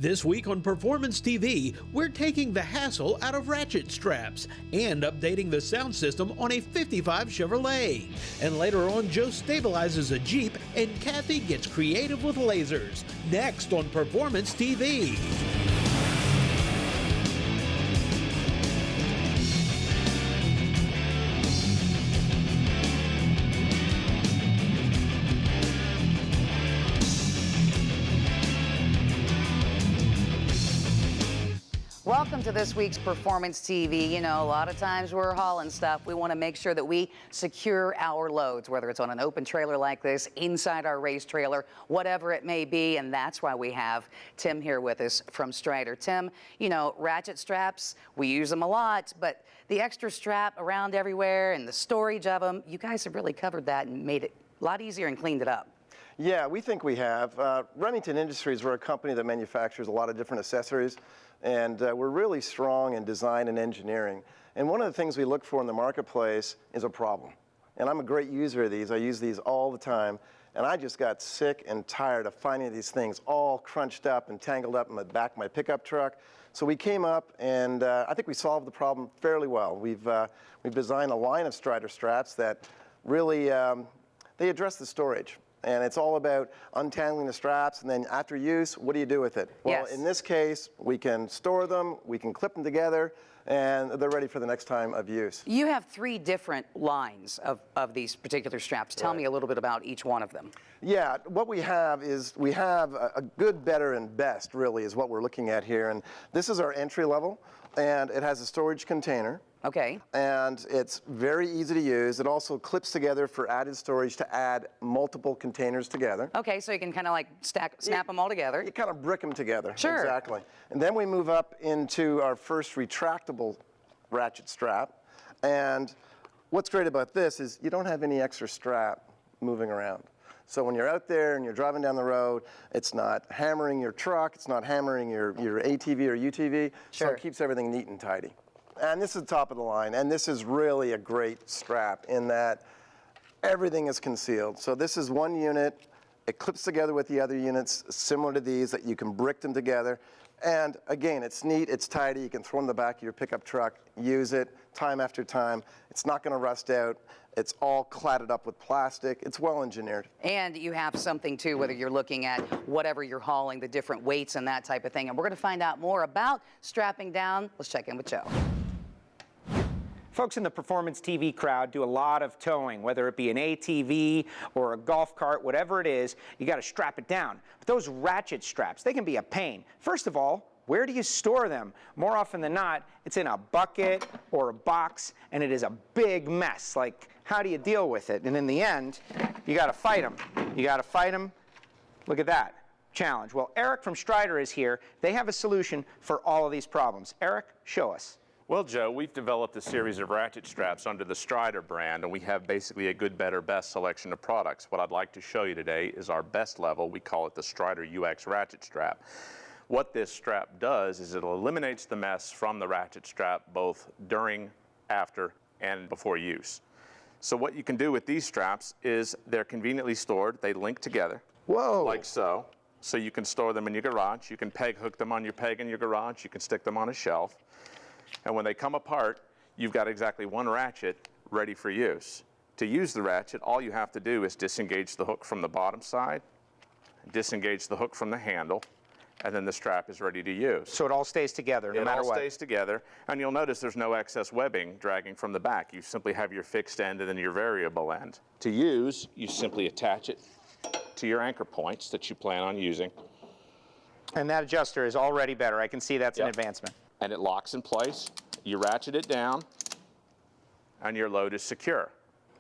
This week on Performance TV, we're taking the hassle out of ratchet straps and updating the sound system on a 55 Chevrolet. And later on, Joe stabilizes a Jeep and Kathy gets creative with lasers. Next on Performance TV. Welcome to this week's Performance TV. You know, a lot of times we're hauling stuff. We want to make sure that we secure our loads, whether it's on an open trailer like this, inside our race trailer, whatever it may be. And that's why we have Tim here with us from Strider. Tim, you know, ratchet straps, we use them a lot, but the extra strap around everywhere and the storage of them, you guys have really covered that and made it a lot easier and cleaned it up. Yeah, we think we have. Remington Industries, we're a company that manufactures a lot of different accessories, and we're really strong in design and engineering. And one of the things we look for in the marketplace is a problem. And I'm a great user of these. I use these all the time. And I just got sick and tired of finding these things all crunched up and tangled up in the back of my pickup truck. So we came up, and I think we solved the problem fairly well. We've designed a line of Strider straps that really, they address the storage. And it's all about untangling the straps, and then after use, what do you do with it? Well, yes. In this case, we can store them, we can clip them together, and they're ready for the next time of use. You have 3 different lines of these particular straps. Tell me a little bit about each one of them. Yeah, what we have is we have a good, better, and best, really, is what we're looking at here. And this is our entry level, and it has a storage container. Okay. And it's very easy to use. It also clips together for added storage to add multiple containers together. Okay, so you can kind of like snap them all together. You kind of brick them together. Sure. Exactly. And then we move up into our first retractable ratchet strap. And what's great about this is you don't have any extra strap moving around. So when you're out there and you're driving down the road, it's not hammering your truck, it's not hammering your ATV or UTV. Sure. So it keeps everything neat and tidy. And this is the top of the line, and this is really a great strap in that everything is concealed. So this is one unit. It clips together with the other units similar to these that you can brick them together. And again, it's neat, it's tidy. You can throw it in the back of your pickup truck, use it time after time. It's not going to rust out. It's all cladded up with plastic. It's well engineered. And you have something too, whether you're looking at whatever you're hauling, the different weights and that type of thing. And we're going to find out more about strapping down. Let's check in with Joe. Folks in the Performance TV crowd do a lot of towing, whether it be an ATV or a golf cart, whatever it is, you got to strap it down. But those ratchet straps, they can be a pain. First of all, where do you store them? More often than not, it's in a bucket or a box, and it is a big mess. Like, how do you deal with it? And in the end, you got to fight them. You got to fight them. Look at that challenge. Well, Eric from Strider is here. They have a solution for all of these problems. Eric, show us. Well, Joe, we've developed a series of ratchet straps under the Strider brand, and we have basically a good, better, best selection of products. What I'd like to show you today is our best level. We call it the Strider UX ratchet strap. What this strap does is it eliminates the mess from the ratchet strap both during, after, and before use. So what you can do with these straps is they're conveniently stored. They link together. Whoa. Like so. So you can store them in your garage. You can peg hook them on your peg in your garage. You can stick them on a shelf. And when they come apart, you've got exactly one ratchet ready for use. To use the ratchet, all you have to do is disengage the hook from the bottom side, disengage the hook from the handle, and then the strap is ready to use. So it all stays together no matter what? It all stays together, and you'll notice there's no excess webbing dragging from the back. You simply have your fixed end and then your variable end. To use, you simply attach it to your anchor points that you plan on using. And that adjuster is already better. I can see that's an advancement. And it locks in place. You ratchet it down, and your load is secure.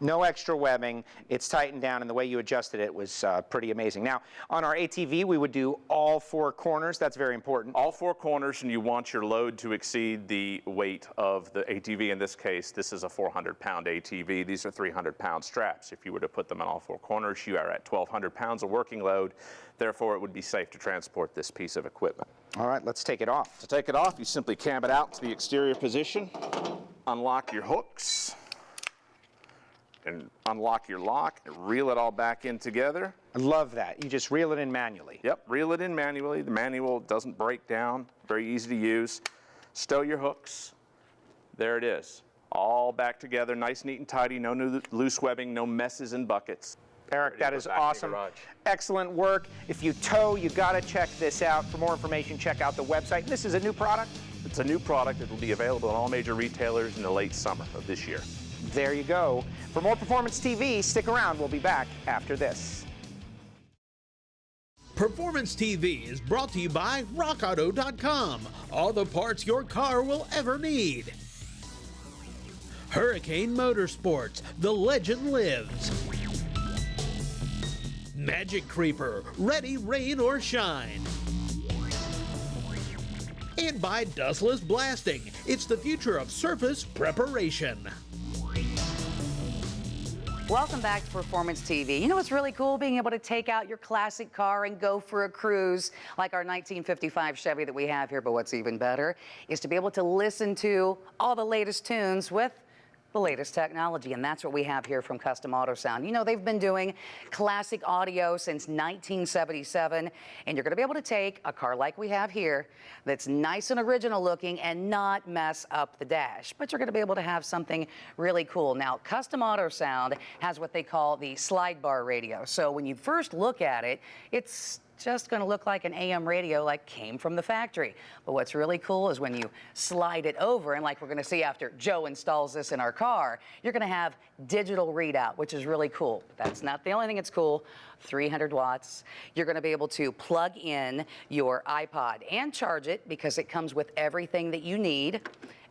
No extra webbing. It's tightened down, and the way you adjusted it was pretty amazing. Now, on our ATV, we would do all 4 corners. That's very important. All 4 corners, and you want your load to exceed the weight of the ATV. In this case, this is a 400-pound ATV. These are 300-pound straps. If you were to put them in all 4 corners, you are at 1,200 pounds of working load. Therefore, it would be safe to transport this piece of equipment. All right, let's take it off. To take it off, you simply cam it out to the exterior position, unlock your hooks, and unlock your lock and reel it all back in together. I love that. You just reel it in manually. Yep, reel it in manually. The manual doesn't break down, very easy to use. Stow your hooks. There it is. All back together, nice, neat, and tidy. No new loose webbing, no messes and buckets. Eric, that is awesome. Excellent work. If you tow, you got to check this out. For more information, check out the website. This is a new product? It's a new product. It will be available at all major retailers in the late summer of this year. There you go. For more Performance TV, stick around. We'll be back after this. Performance TV is brought to you by RockAuto.com. All the parts your car will ever need. Hurricane Motorsports, the legend lives. Magic Creeper, ready, rain or shine. And by Dustless Blasting, it's the future of surface preparation. Welcome back to Performance TV. You know what's really cool? Being able to take out your classic car and go for a cruise like our 1955 Chevy that we have here. But what's even better is to be able to listen to all the latest tunes with the latest technology, and that's what we have here from Custom Auto Sound. You know, they've been doing classic audio since 1977, and you're going to be able to take a car like we have here that's nice and original looking and not mess up the dash, but you're going to be able to have something really cool. Now, Custom Auto Sound has what they call the slide bar radio. So when you first look at it, it's just going to look like an AM radio like came from the factory. But what's really cool is when you slide it over, and like we're going to see after Joe installs this in our car, you're going to have digital readout, which is really cool. That's not the only thing that's cool. 300 watts. You're going to be able to plug in your iPod and charge it because it comes with everything that you need.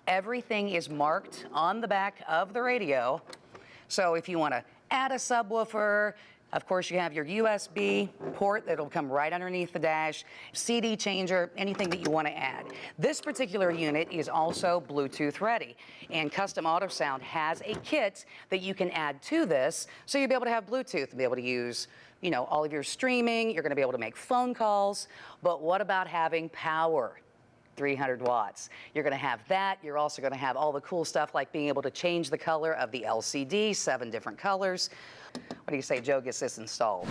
Everything is marked on the back of the radio. So if you want to add a subwoofer, of course, you have your USB port that'll come right underneath the dash, CD changer, anything that you want to add. This particular unit is also Bluetooth ready, and Custom Auto Sound has a kit that you can add to this, so you'll be able to have Bluetooth, be able to use, you know, all of your streaming. You're going to be able to make phone calls. But what about having power? 300 watts. You're going to have that. You're also going to have all the cool stuff like being able to change the color of the LCD, 7 different colors. What do you say Joe gets this installed?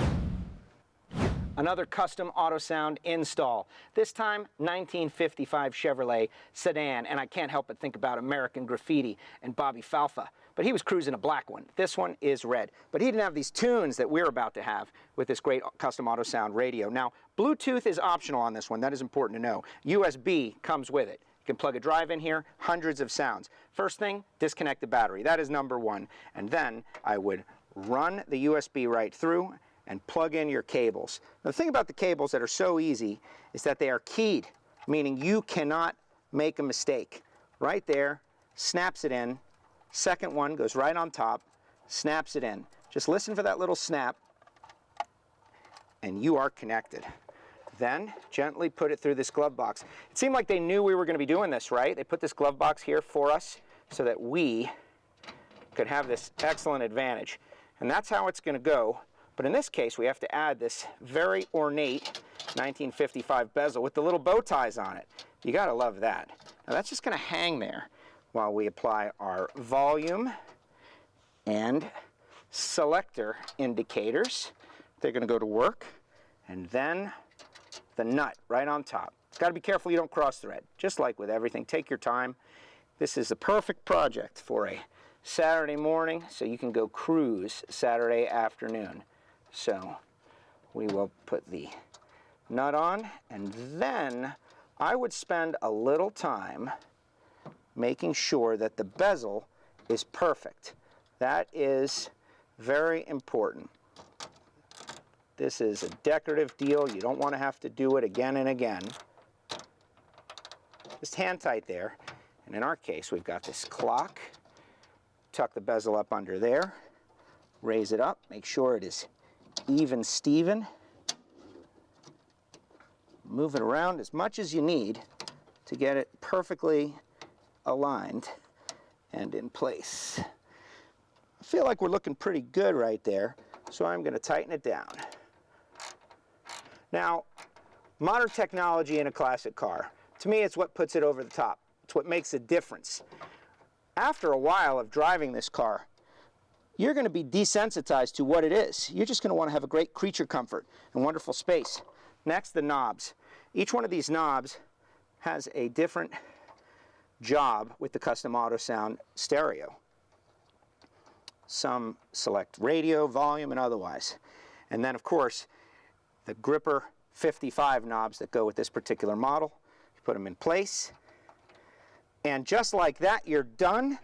Another Custom Auto Sound install. This time, 1955 Chevrolet sedan, and I can't help but think about American Graffiti and Bobby Falfa. But he was cruising a black one. This one is red. But he didn't have these tunes that we're about to have with this great Custom Auto Sound radio. Now, Bluetooth is optional on this one. That is important to know. USB comes with it. You can plug a drive in here, hundreds of sounds. First thing, disconnect the battery. That is number one. And then I would run the USB right through and plug in your cables. Now, the thing about the cables that are so easy is that they are keyed, meaning you cannot make a mistake. Right there, snaps it in. Second one goes right on top, snaps it in. Just listen for that little snap, and you are connected. Then gently put it through this glove box. It seemed like they knew we were going to be doing this, right? They put this glove box here for us so that we could have this excellent advantage. And that's how it's going to go. But in this case, we have to add this very ornate 1955 bezel with the little bow ties on it. You got to love that. Now that's just going to hang there while we apply our volume and selector indicators. They're going to go to work. And then the nut right on top. It's got to be careful you don't cross thread. Just like with everything, take your time. This is the perfect project for a Saturday morning, so you can go cruise Saturday afternoon. So we will put the nut on, and then I would spend a little time making sure that the bezel is perfect. That is very important. This is a decorative deal. You don't want to have to do it again and again. Just hand tight there. And in our case, we've got this clock. Tuck the bezel up under there. Raise it up. Make sure it is even Steven. Move it around as much as you need to get it perfectly aligned and in place. I feel like we're looking pretty good right there, so I'm going to tighten it down. Now, modern technology in a classic car, to me it's what puts it over the top. It's what makes a difference. After a while of driving this car, you're going to be desensitized to what it is. You're just going to want to have a great creature comfort and wonderful space. Next, the knobs. Each one of these knobs has a different job with the custom AutoSound stereo. Some select radio, volume, and otherwise. And then, of course, the gripper 55 knobs that go with this particular model. You put them in place. And just like that, you're done.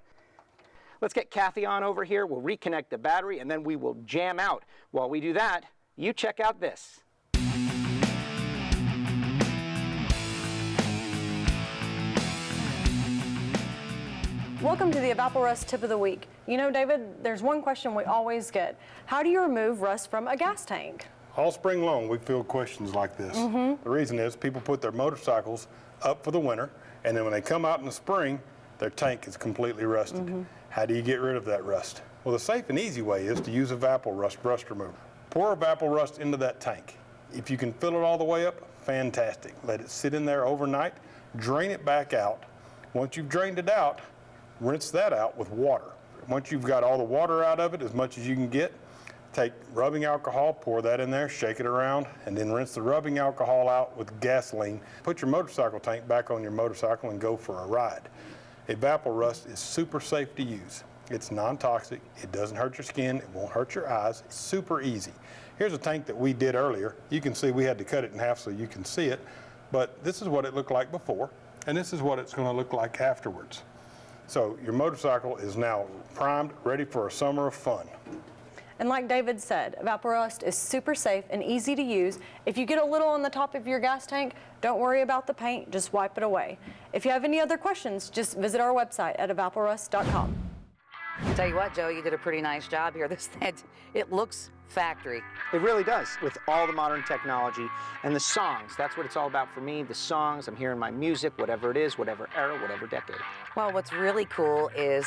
Let's get Kathy on over here. We'll reconnect the battery, and then we will jam out. While we do that, you check out this. Welcome to the Evapor Rust Tip of the Week. You know, David, there's one question we always get. How do you remove rust from a gas tank? All spring long, we field questions like this. The reason is people put their motorcycles up for the winter, and then when they come out in the spring, their tank is completely rusted. How do you get rid of that rust? Well, the safe and easy way is to use Evapor Rust rust remover. Pour Evapor Rust into that tank. If you can fill it all the way up, fantastic. Let it sit in there overnight, drain it back out. Once you've drained it out, rinse that out with water. Once you've got all the water out of it, as much as you can get, take rubbing alcohol, pour that in there, shake it around, and then rinse the rubbing alcohol out with gasoline. Put your motorcycle tank back on your motorcycle and go for a ride. Evapor Rust is super safe to use. It's non-toxic, it doesn't hurt your skin, it won't hurt your eyes, it's super easy. Here's a tank that we did earlier. You can see we had to cut it in half so you can see it, but this is what it looked like before, and this is what it's going to look like afterwards. So your motorcycle is now primed, ready for a summer of fun. And like David said, Evapor Rust is super safe and easy to use. If you get a little on the top of your gas tank, don't worry about the paint, just wipe it away. If you have any other questions, just visit our website at evaporrust.com. Tell you what, Joe, you did a pretty nice job here. This it looks factory. It really does, with all the modern technology and the songs. That's what it's all about for me, the songs. I'm hearing my music, whatever it is, whatever era, whatever decade. Well, what's really cool is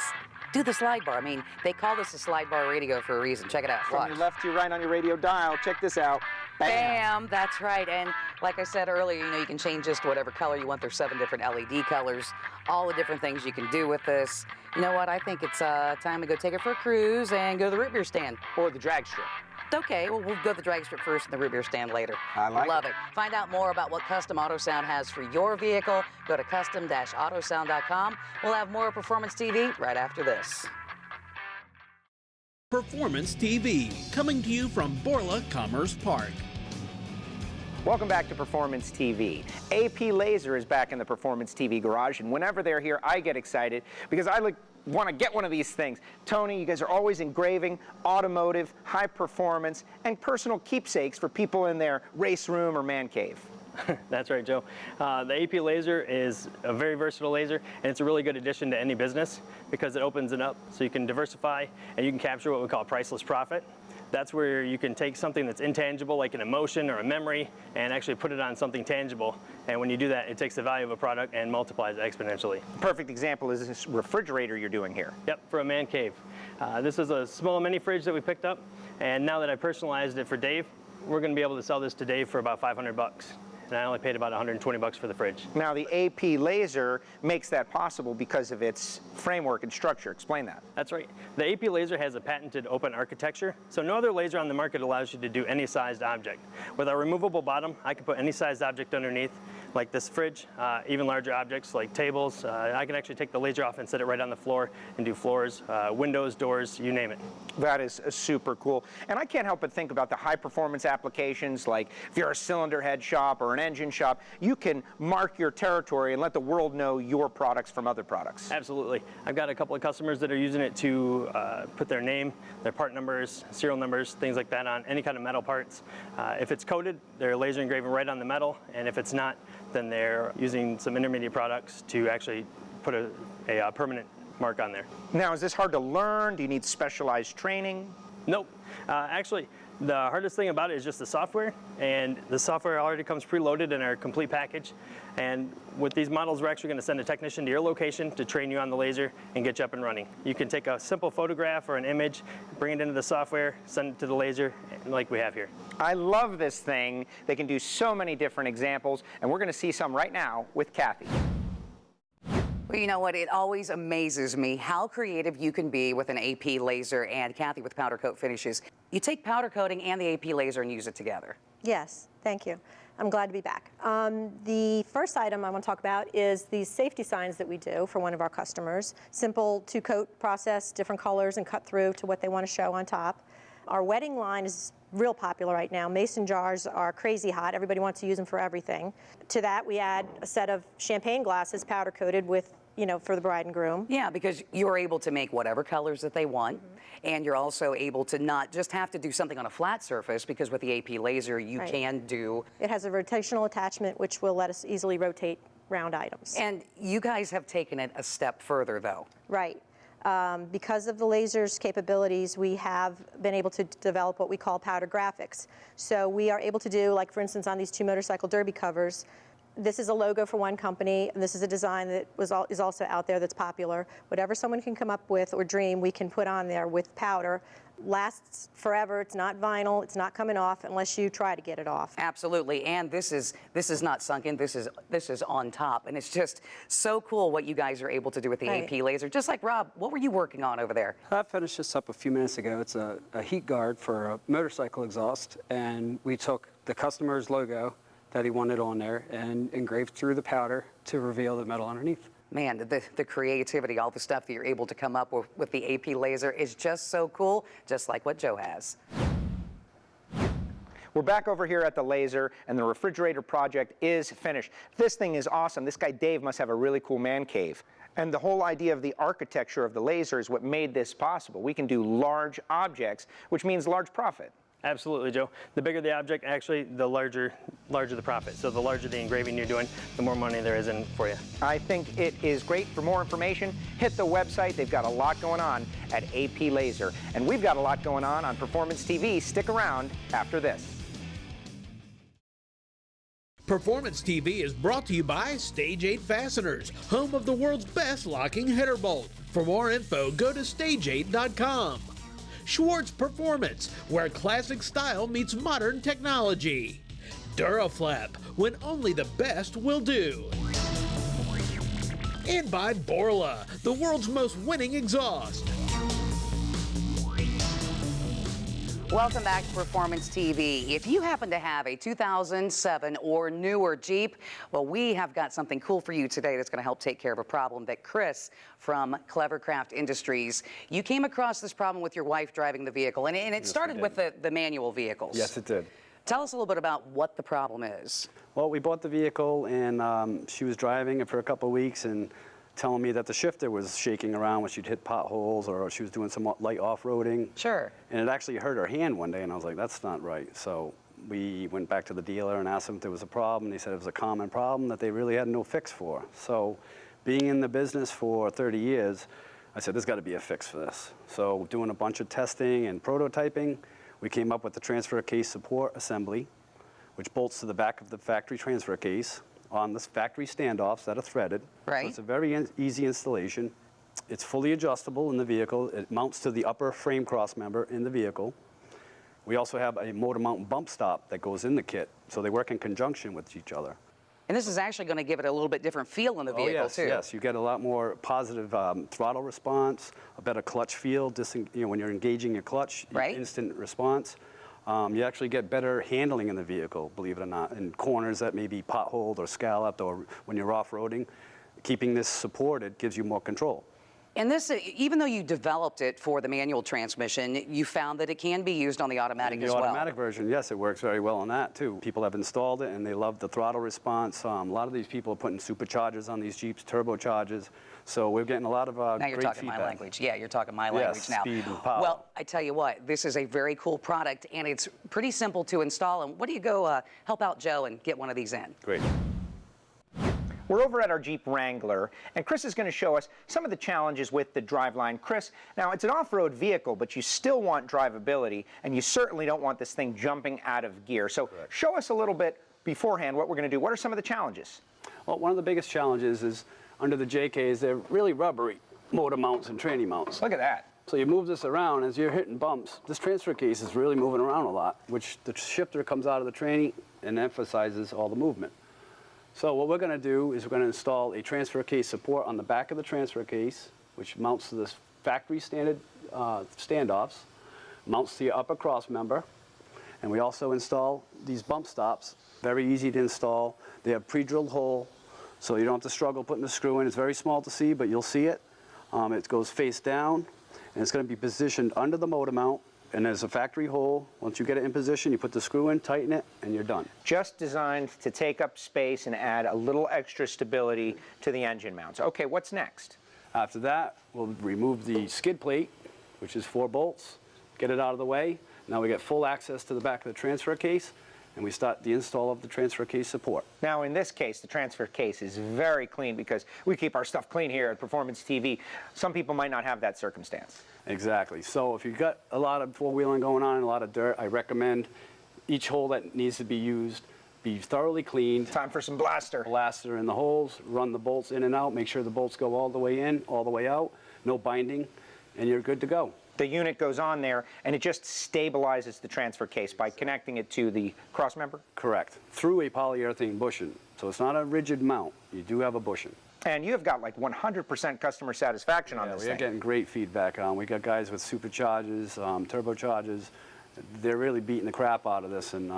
do the slide bar. I mean, they call this a slide bar radio for a reason. Check it out. From your left to your right on your radio dial. Check this out. Bam! That's right. And like I said earlier, you know, you can change this to whatever color you want. There's 7 different LED colors, all the different things you can do with this. You know what? I think it's time to go take it for a cruise and go to the root beer stand. Or the drag strip. Okay, well, we'll go to the drag strip first and the root beer stand later. I like Love it. Find out more about what Custom AutoSound has for your vehicle. Go to custom-autosound.com. We'll have more Performance TV right after this. Performance TV, coming to you from Borla Commerce Park. Welcome back to Performance TV. AP Laser is back in the Performance TV garage, and whenever they're here, I get excited because I want to get one of these things. Tony, you guys are always engraving automotive, high performance, and personal keepsakes for people in their race room or man cave. That's right, Joe. The AP laser is a very versatile laser, and it's a really good addition to any business because it opens it up so you can diversify and you can capture what we call priceless profit. That's where you can take something that's intangible, like an emotion or a memory, and actually put it on something tangible. And when you do that, it takes the value of a product and multiplies it exponentially. Perfect example is this refrigerator you're doing here. Yep, for a man cave. This is a small mini fridge that we picked up, and now that I personalized it for Dave, we're going to be able to sell this to Dave for about $500. And I only paid about $120 for the fridge. Now the AP laser makes that possible because of its framework and structure. Explain that. That's right. The AP laser has a patented open architecture, so no other laser on the market allows you to do any sized object. With our removable bottom, I can put any sized object underneath, like this fridge, even larger objects like tables. I can actually take the laser off and set it right on the floor and do floors, windows, doors, you name it. That is super cool. And I can't help but think about the high performance applications, like if you're a cylinder head shop or an engine shop, you can mark your territory and let the world know your products from other products. Absolutely. I've got a couple of customers that are using it to put their name, their part numbers, serial numbers, things like that on any kind of metal parts. If it's coated, they're laser engraving right on the metal, and if it's not, then they're using some intermediate products to actually put a permanent mark on there. Now, is this hard to learn? Do you need specialized training? Nope. Actually, the hardest thing about it is just the software, and the software already comes preloaded in our complete package. And with these models, we're actually going to send a technician to your location to train you on the laser and get you up and running. You can take a simple photograph or an image, bring it into the software, send it to the laser, like we have here. I love this thing. They can do so many different examples, and we're going to see some right now with Kathy. Well, you know what? It always amazes me how creative you can be with an AP laser, and Kathy with powder coat finishes. You take powder coating and the AP laser and use it together. Yes, thank you. I'm glad to be back. The first item I want to talk about is these safety signs that we do for one of our customers. Simple two-coat process, different colors, and cut through to what they want to show on top. Our wedding line is real popular right now. Mason jars are crazy hot. Everybody wants to use them for everything. To that, we add a set of champagne glasses powder coated with, you know, for the bride and groom. Yeah, because you're able to make whatever colors that they want, and you're also able to not just have to do something on a flat surface, because with the AP laser, you can do... It has a rotational attachment, which will let us easily rotate round items. And you guys have taken it a step further, though. Right. Because of the laser's capabilities, we have been able to develop what we call powder graphics. So we are able to do, like for instance, on these two motorcycle derby covers, this is a logo for one company, and this is a design that is also out there that's popular. Whatever someone can come up with or dream, we can put on there with powder. Lasts forever. It's not vinyl. It's not coming off unless you try to get it off. Absolutely, and this is not sunken. This is on top, and it's just so cool what you guys are able to do with the AP laser. Just like Rob, what were you working on over there? I finished this up a few minutes ago. It's a heat guard for a motorcycle exhaust, and we took the customer's logo that he wanted on there and engraved through the powder to reveal the metal underneath. Man, the creativity, all the stuff that you're able to come up with the AP laser is just so cool, just like what Joe has. We're back over here at the laser, and the refrigerator project is finished. This thing is awesome. This guy Dave must have a really cool man cave. And the whole idea of the architecture of the laser is what made this possible. We can do large objects, which means large profit. Absolutely, Joe. The bigger the object, actually, the larger the profit. So the larger the engraving you're doing, the more money there is in for you. I think it is great. For more information, hit the website. They've got a lot going on at AP Laser. And we've got a lot going on Performance TV. Stick around after this. Performance TV is brought to you by Stage 8 Fasteners, home of the world's best locking header bolt. For more info, go to stage8.com. Schwartz Performance, where classic style meets modern technology. Duraflap, when only the best will do. And by Borla, the world's most winning exhaust. Welcome back to Performance TV. If you happen to have a 2007 or newer Jeep, well, we have got something cool for you today that's going to help take care of a problem that Chris from Clevercraft Industries, you came across this problem with your wife driving the vehicle, and it started with the manual vehicles. Yes, it did. Tell us a little bit about what the problem is. Well, we bought the vehicle, and she was driving it for a couple of weeks and telling me that the shifter was shaking around when she'd hit potholes or she was doing some light off-roading. Sure. And it actually hurt her hand one day, and I was like, that's not right. So we went back to the dealer and asked them if there was a problem. They said it was a common problem that they really had no fix for. So being in the business for 30 years, I said, there's got to be a fix for this. So doing a bunch of testing and prototyping, we came up with the transfer case support assembly, which bolts to the back of the factory transfer case on the factory standoffs that are threaded. Right. So it's a very easy installation. It's fully adjustable in the vehicle. It mounts to the upper frame cross member in the vehicle. We also have a motor mount bump stop that goes in the kit, so they work in conjunction with each other. And this is actually going to give it a little bit different feel in the vehicle, too. Yes, you get a lot more positive throttle response, a better clutch feel. When you're engaging your clutch, instant response. You actually get better handling in the vehicle, believe it or not, in corners that may be potholed or scalloped, or when you're off-roading. Keeping this supported gives you more control. And this, even though you developed it for the manual transmission, you found that it can be used on the automatic as well. The automatic version, yes, it works very well on that too. People have installed it and they love the throttle response. A lot of these people are putting superchargers on these Jeeps, turbochargers. So we're getting a lot of great feedback. Now you're talking my language. Yeah, you're talking my language now. Speed and power. Well, I tell you what, this is a very cool product and it's pretty simple to install. And what do you go help out Joe and get one of these in? Great. We're over at our Jeep Wrangler, and Chris is going to show us some of the challenges with the driveline. Chris, now it's an off-road vehicle, but you still want drivability, and you certainly don't want this thing jumping out of gear. So show us a little bit beforehand what we're going to do. What are some of the challenges? Well, one of the biggest challenges is under the JKs, they're really rubbery motor mounts and tranny mounts. Look at that. So you move this around as you're hitting bumps. This transfer case is really moving around a lot, which the shifter comes out of the tranny and emphasizes all the movement. So what we're going to do is we're going to install a transfer case support on the back of the transfer case, which mounts to this factory standard standoffs, mounts to your upper cross member, and we also install these bump stops. Very easy to install. They have pre-drilled hole, so you don't have to struggle putting the screw in. It's very small to see, but you'll see it. It goes face down, and it's going to be positioned under the motor mount, and there's a factory hole. Once you get it in position, you put the screw in, tighten it, and you're done. Just designed to take up space and add a little extra stability to the engine mounts. Okay, what's next? After that, we'll remove the skid plate, which is 4 bolts, get it out of the way. Now we get full access to the back of the transfer case, and we start the install of the transfer case support. Now in this case, the transfer case is very clean because we keep our stuff clean here at Performance TV. Some people might not have that circumstance. Exactly. So if you've got a lot of four-wheeling going on and a lot of dirt, I recommend each hole that needs to be used be thoroughly cleaned. Time for some blaster. Blaster in the holes, run the bolts in and out, make sure the bolts go all the way in, all the way out, no binding, and you're good to go. The unit goes on there, and it just stabilizes the transfer case by connecting it to the cross member? Correct. Through a polyurethane bushing. So it's not a rigid mount. You do have a bushing. And you've got like 100% customer satisfaction on this thing. We're getting great feedback on. We got guys with superchargers, turbochargers. They're really beating the crap out of this, and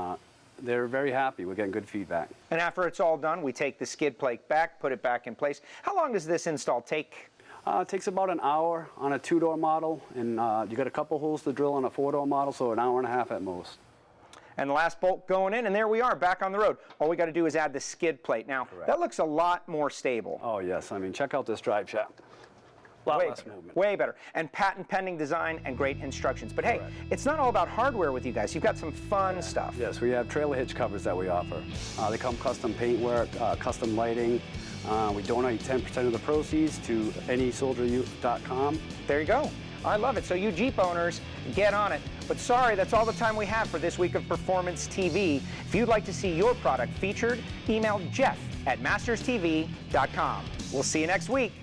they're very happy. We're getting good feedback. And after it's all done, we take the skid plate back, put it back in place. How long does this install take? It takes about an hour on a 2-door model, and you got a couple holes to drill on a 4-door model, so an hour and a half at most. And the last bolt going in, and there we are, back on the road. All we got to do is add the skid plate. Now, that looks a lot more stable. Oh, yes. I mean, check out this drive shaft. A lot less movement. Way better. And patent-pending design and great instructions. But hey, it's not all about hardware with you guys. You've got some fun stuff. Yes, we have trailer hitch covers that we offer. They come custom paintwork, custom lighting. We donate 10% of the proceeds to anysoldieryou.com. There you go. I love it. So you Jeep owners, get on it. But sorry, that's all the time we have for this week of Performance TV. If you'd like to see your product featured, email Jeff at masterstv.com. We'll see you next week.